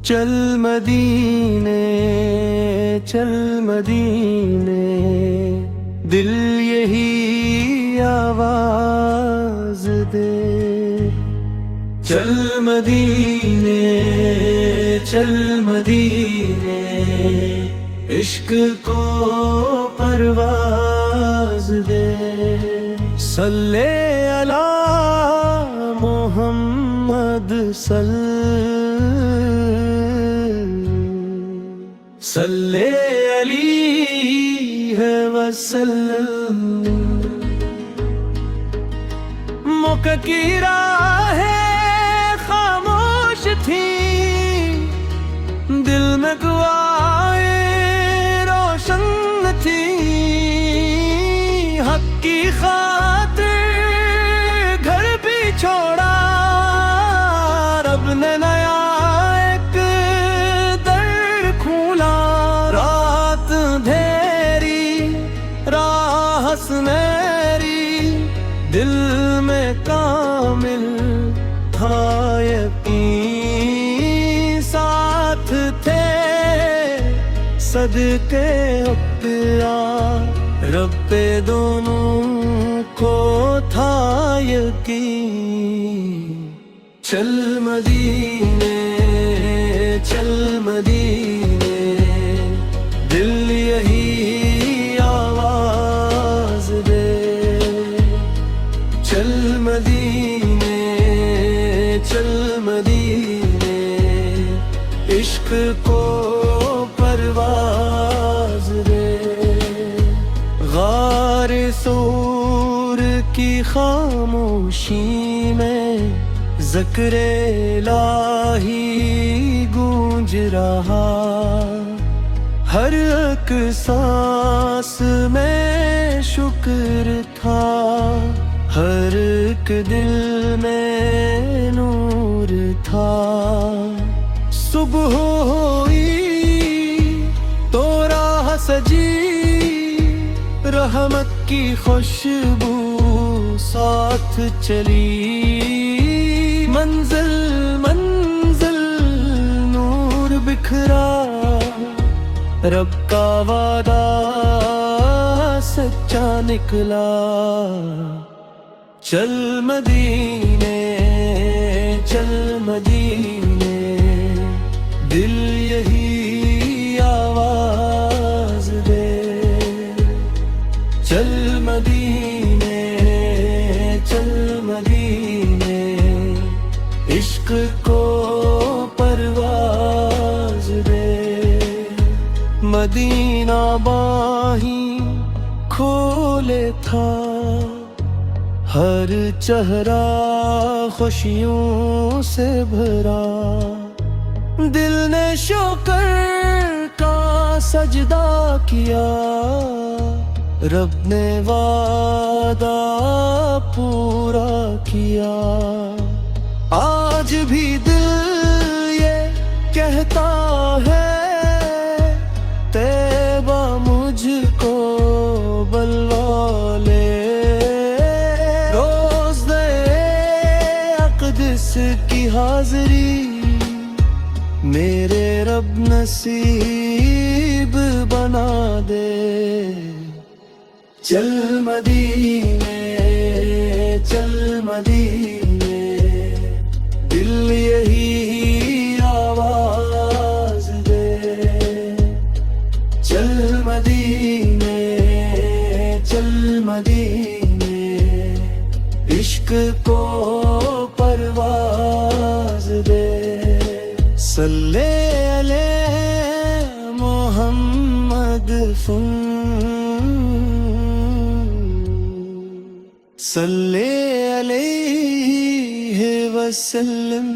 چل مدینے چل مدینے دل یہی آواز دے، چل مدینے چل مدینے عشق کو پرواز دے، صلی علی محمد صلی علیہ وسلم۔ موقع کی راہیں خاموش تھی، دل میں دعائیں روشن تھی، حق کی خاطر گھر بھی چھوڑا، رب نے نیا ایک در کھولا، رات دھیری راہ سنہری، دل میں کامل تھا یقین، ساتھ تھے صدقے اقرار، رب پہ دونوں کو تھا یقین۔ چل مدینے چل مدینے دل یہی آواز دے، چل مدینے چل مدینے عشق کو پرواز دے، غار ثور کی خاموشی میں ذکر الہی گونج رہا، ہر ایک سانس میں شکر تھا، ہر ایک دل میں نور تھا، صبح ہوئی تو راہ سجی، رحمت کی خوشبو ساتھ چلی، منزل منزل نور بکھرا، رب کا وعدہ سچا نکلا، چل مدینے چل مدینے دل یہی آواز دے، چل مدینے چل مدینے عشق کو پرواز دے، مدینہ باہیں کھولے تھا، ہر چہرہ خوشیوں سے بھرا، دل نے شکر کا سجدہ کیا، رب نے وعدہ پورا کیا، آج بھی دل یہ کہتا ہے، طیبہ مجھ کو بلوا لے، روز اقدس کی حاضری میرے رب نصیب بنا دے، چل مدینے چل مدینے دل یہی آواز دے، چل مدینے چل مدینے عشق کو پرواز دے، صلی علیہ محمد صلی علیہ وسلم۔